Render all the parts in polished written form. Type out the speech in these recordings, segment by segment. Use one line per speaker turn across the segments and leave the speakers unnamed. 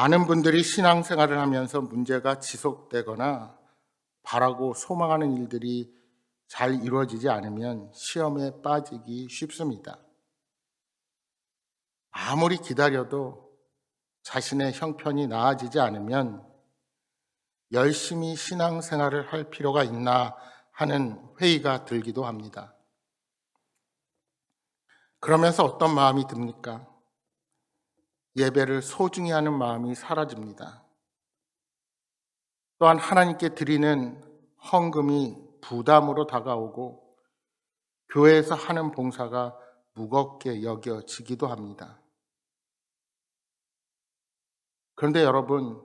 많은 분들이 신앙생활을 하면서 문제가 지속되거나 바라고 소망하는 일들이 잘 이루어지지 않으면 시험에 빠지기 쉽습니다. 아무리 기다려도 자신의 형편이 나아지지 않으면 열심히 신앙생활을 할 필요가 있나 하는 회의가 들기도 합니다. 그러면서 어떤 마음이 듭니까? 예배를 소중히 하는 마음이 사라집니다. 또한 하나님께 드리는 헌금이 부담으로 다가오고 교회에서 하는 봉사가 무겁게 여겨지기도 합니다. 그런데 여러분,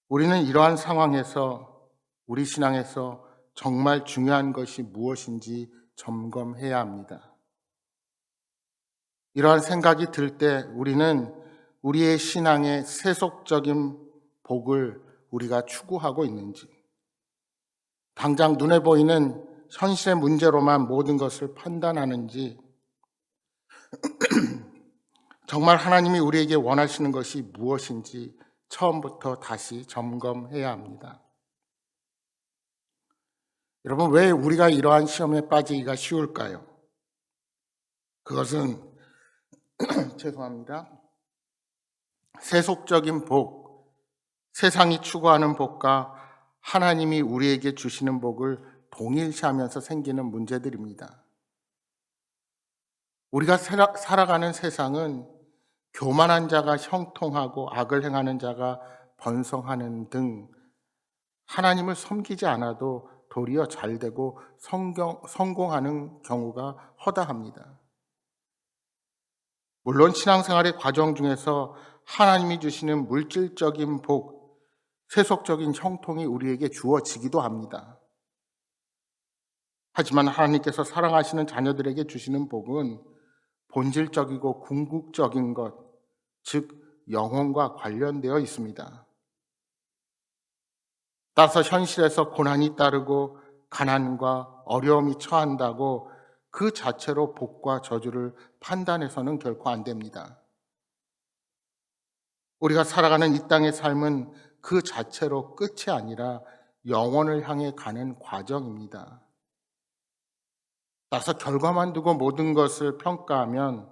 우리는 이러한 상황에서 우리 신앙에서 정말 중요한 것이 무엇인지 점검해야 합니다. 이러한 생각이 들 때 우리는 우리의 신앙의 세속적인 복을 우리가 추구하고 있는지, 당장 눈에 보이는 현실의 문제로만 모든 것을 판단하는지, 정말 하나님이 우리에게 원하시는 것이 무엇인지 처음부터 다시 점검해야 합니다. 여러분, 왜 우리가 이러한 시험에 빠지기가 쉬울까요? 그것은 죄송합니다. 세속적인 복, 세상이 추구하는 복과 하나님이 우리에게 주시는 복을 동일시하면서 생기는 문제들입니다. 우리가 살아가는 세상은 교만한 자가 형통하고 악을 행하는 자가 번성하는 등 하나님을 섬기지 않아도 도리어 잘되고 성공하는 경우가 허다합니다. 물론 신앙생활의 과정 중에서 하나님이 주시는 물질적인 복, 세속적인 형통이 우리에게 주어지기도 합니다. 하지만 하나님께서 사랑하시는 자녀들에게 주시는 복은 본질적이고 궁극적인 것, 즉 영혼과 관련되어 있습니다. 따라서 현실에서 고난이 따르고 가난과 어려움이 처한다고 그 자체로 복과 저주를 판단해서는 결코 안 됩니다. 우리가 살아가는 이 땅의 삶은 그 자체로 끝이 아니라 영원을 향해 가는 과정입니다. 따라서 결과만 두고 모든 것을 평가하면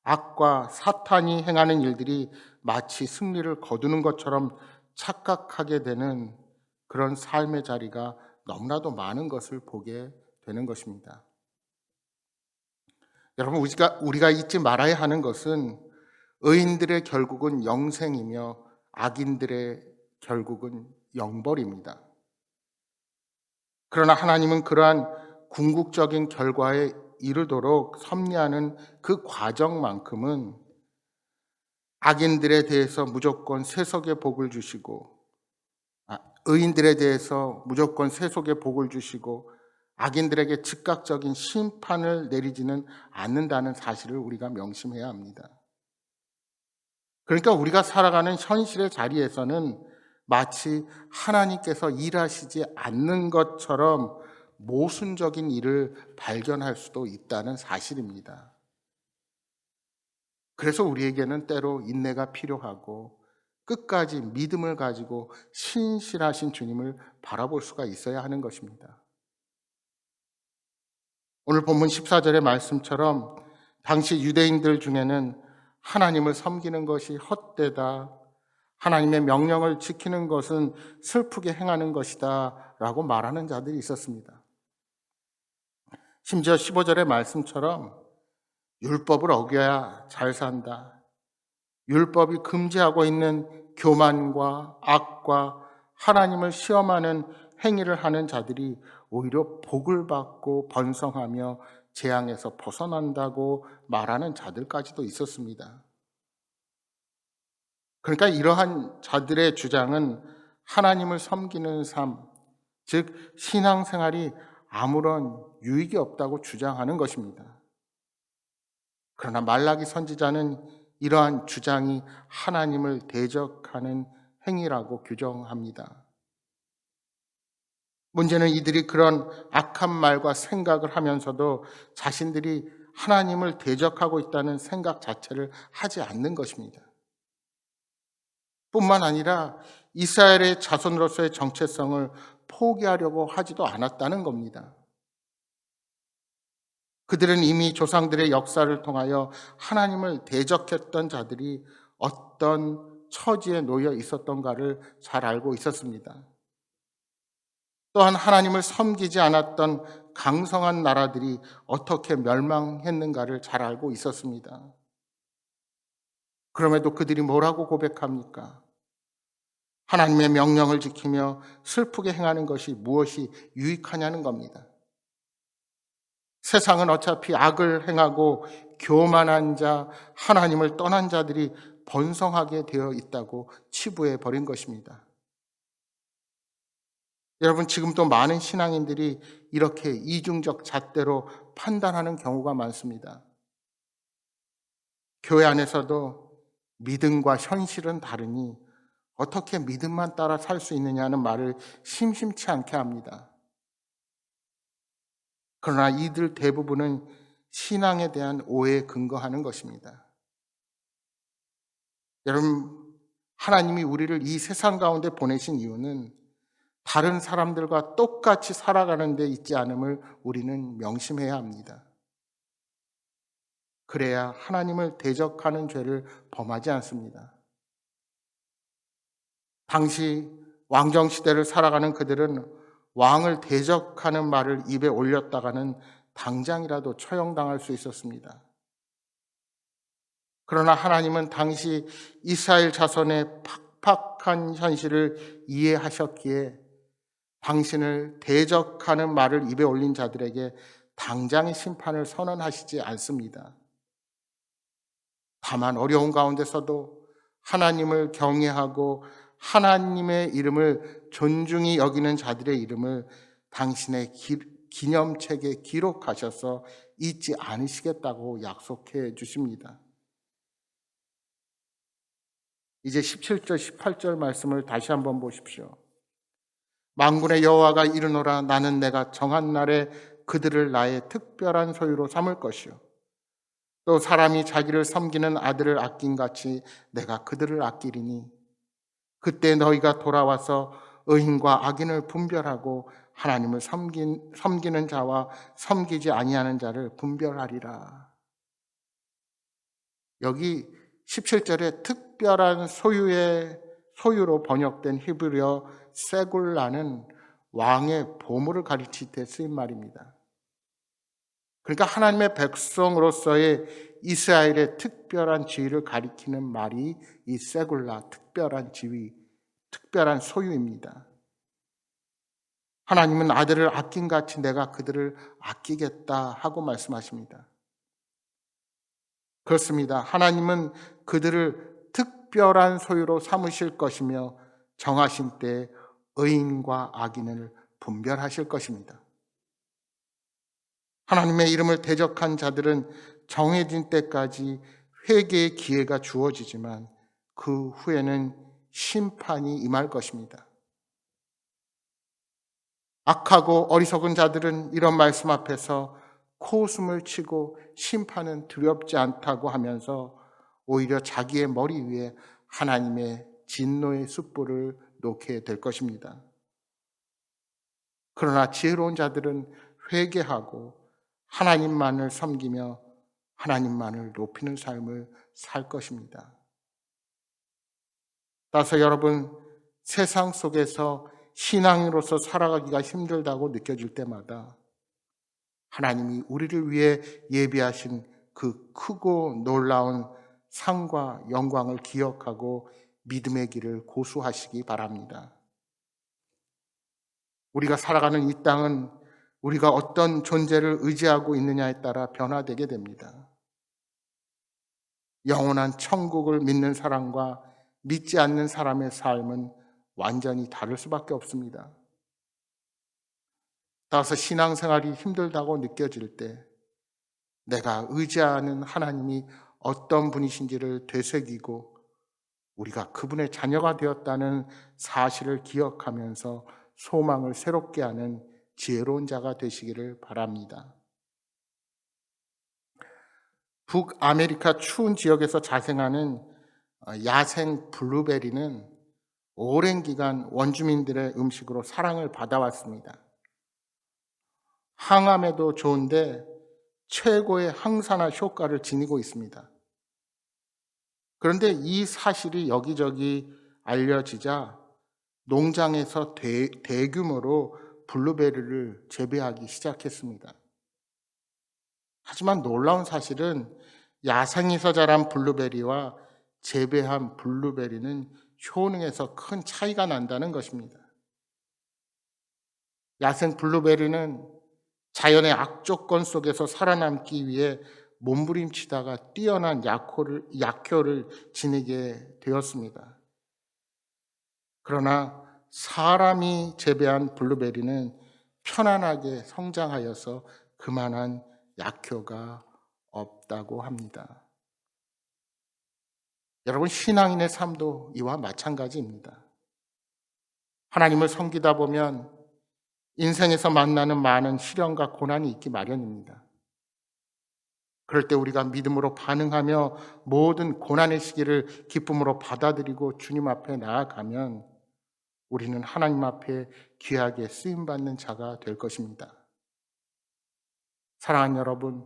악과 사탄이 행하는 일들이 마치 승리를 거두는 것처럼 착각하게 되는 그런 삶의 자리가 너무나도 많은 것을 보게 되는 것입니다. 여러분, 우리가 잊지 말아야 하는 것은 의인들의 결국은 영생이며 악인들의 결국은 영벌입니다. 그러나 하나님은 그러한 궁극적인 결과에 이르도록 섭리하는 그 과정만큼은 악인들에 대해서 무조건 세속의 복을 주시고, 의인들에 대해서 무조건 세속의 복을 주시고 악인들에게 즉각적인 심판을 내리지는 않는다는 사실을 우리가 명심해야 합니다. 그러니까 우리가 살아가는 현실의 자리에서는 마치 하나님께서 일하시지 않는 것처럼 모순적인 일을 발견할 수도 있다는 사실입니다. 그래서 우리에게는 때로 인내가 필요하고 끝까지 믿음을 가지고 신실하신 주님을 바라볼 수가 있어야 하는 것입니다. 오늘 본문 14절의 말씀처럼 당시 유대인들 중에는 하나님을 섬기는 것이 헛되다, 하나님의 명령을 지키는 것은 슬프게 행하는 것이다 라고 말하는 자들이 있었습니다. 심지어 15절의 말씀처럼 율법을 어겨야 잘 산다, 율법이 금지하고 있는 교만과 악과 하나님을 시험하는 행위를 하는 자들이 오히려 복을 받고 번성하며 재앙에서 벗어난다고 말하는 자들까지도 있었습니다. 그러니까 이러한 자들의 주장은 하나님을 섬기는 삶, 즉 신앙생활이 아무런 유익이 없다고 주장하는 것입니다. 그러나 말라기 선지자는 이러한 주장이 하나님을 대적하는 행위라고 규정합니다. 문제는 이들이 그런 악한 말과 생각을 하면서도 자신들이 하나님을 대적하고 있다는 생각 자체를 하지 않는 것입니다. 뿐만 아니라 이스라엘의 자손으로서의 정체성을 포기하려고 하지도 않았다는 겁니다. 그들은 이미 조상들의 역사를 통하여 하나님을 대적했던 자들이 어떤 처지에 놓여 있었던가를 잘 알고 있었습니다. 또한 하나님을 섬기지 않았던 강성한 나라들이 어떻게 멸망했는가를 잘 알고 있었습니다. 그럼에도 그들이 뭐라고 고백합니까? 하나님의 명령을 지키며 슬프게 행하는 것이 무엇이 유익하냐는 겁니다. 세상은 어차피 악을 행하고 교만한 자, 하나님을 떠난 자들이 번성하게 되어 있다고 치부해 버린 것입니다. 여러분, 지금도 많은 신앙인들이 이렇게 이중적 잣대로 판단하는 경우가 많습니다. 교회 안에서도 믿음과 현실은 다르니 어떻게 믿음만 따라 살 수 있느냐는 말을 심심치 않게 합니다. 그러나 이들 대부분은 신앙에 대한 오해에 근거하는 것입니다. 여러분, 하나님이 우리를 이 세상 가운데 보내신 이유는 다른 사람들과 똑같이 살아가는 데 있지 않음을 우리는 명심해야 합니다. 그래야 하나님을 대적하는 죄를 범하지 않습니다. 당시 왕정시대를 살아가는 그들은 왕을 대적하는 말을 입에 올렸다가는 당장이라도 처형당할 수 있었습니다. 그러나 하나님은 당시 이스라엘 자손의 팍팍한 현실을 이해하셨기에 당신을 대적하는 말을 입에 올린 자들에게 당장의 심판을 선언하시지 않습니다. 다만 어려운 가운데서도 하나님을 경외하고 하나님의 이름을 존중히 여기는 자들의 이름을 당신의 기념책에 기록하셔서 잊지 않으시겠다고 약속해 주십니다. 이제 17절, 18절 말씀을 다시 한번 보십시오. 만군의 여호와가 이르노라. 나는 내가 정한 날에 그들을 나의 특별한 소유로 삼을 것이요 또 사람이 자기를 섬기는 아들을 아낀같이 내가 그들을 아끼리니 그때 너희가 돌아와서 의인과 악인을 분별하고 하나님을 섬기는 자와 섬기지 아니하는 자를 분별하리라. 여기 17절에 특별한 소유로 번역된 히브리어 세굴라는 왕의 보물을 가리칠 때 쓰인 말입니다. 그러니까 하나님의 백성으로서의 이스라엘의 특별한 지위를 가리키는 말이 이 세굴라, 특별한 지위, 특별한 소유입니다. 하나님은 아들을 아낀같이 내가 그들을 아끼겠다 하고 말씀하십니다. 그렇습니다. 하나님은 그들을 특별한 소유로 삼으실 것이며 정하신 때 의인과 악인을 분별하실 것입니다. 하나님의 이름을 대적한 자들은 정해진 때까지 회개의 기회가 주어지지만 그 후에는 심판이 임할 것입니다. 악하고 어리석은 자들은 이런 말씀 앞에서 코웃음을 치고 심판은 두렵지 않다고 하면서 오히려 자기의 머리 위에 하나님의 진노의 숯불을 놓게 될 것입니다. 그러나 지혜로운 자들은 회개하고 하나님만을 섬기며 하나님만을 높이는 삶을 살 것입니다. 따라서 여러분, 세상 속에서 신앙인으로서 살아가기가 힘들다고 느껴질 때마다 하나님이 우리를 위해 예비하신 그 크고 놀라운 상과 영광을 기억하고 믿음의 길을 고수하시기 바랍니다. 우리가 살아가는 이 땅은 우리가 어떤 존재를 의지하고 있느냐에 따라 변화되게 됩니다. 영원한 천국을 믿는 사람과 믿지 않는 사람의 삶은 완전히 다를 수밖에 없습니다. 따라서 신앙생활이 힘들다고 느껴질 때 내가 의지하는 하나님이 어떤 분이신지를 되새기고 우리가 그분의 자녀가 되었다는 사실을 기억하면서 소망을 새롭게 하는 지혜로운 자가 되시기를 바랍니다. 북아메리카 추운 지역에서 자생하는 야생 블루베리는 오랜 기간 원주민들의 음식으로 사랑을 받아왔습니다. 항암에도 좋은데 최고의 항산화 효과를 지니고 있습니다. 그런데 이 사실이 여기저기 알려지자 농장에서 대규모로 블루베리를 재배하기 시작했습니다. 하지만 놀라운 사실은 야생에서 자란 블루베리와 재배한 블루베리는 효능에서 큰 차이가 난다는 것입니다. 야생 블루베리는 자연의 악조건 속에서 살아남기 위해 몸부림치다가 뛰어난 약효를 지니게 되었습니다. 그러나 사람이 재배한 블루베리는 편안하게 성장하여서 그만한 약효가 없다고 합니다. 여러분, 신앙인의 삶도 이와 마찬가지입니다. 하나님을 섬기다 보면 인생에서 만나는 많은 시련과 고난이 있기 마련입니다. 그럴 때 우리가 믿음으로 반응하며 모든 고난의 시기를 기쁨으로 받아들이고 주님 앞에 나아가면 우리는 하나님 앞에 귀하게 쓰임받는 자가 될 것입니다. 사랑하는 여러분,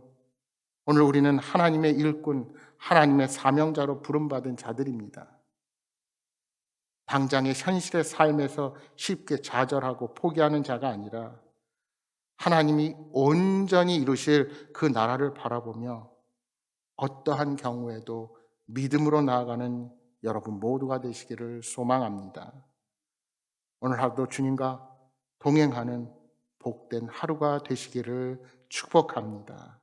오늘 우리는 하나님의 일꾼, 하나님의 사명자로 부름받은 자들입니다. 당장의 현실의 삶에서 쉽게 좌절하고 포기하는 자가 아니라 하나님이 온전히 이루실 그 나라를 바라보며 어떠한 경우에도 믿음으로 나아가는 여러분 모두가 되시기를 소망합니다. 오늘 하루도 주님과 동행하는 복된 하루가 되시기를 축복합니다.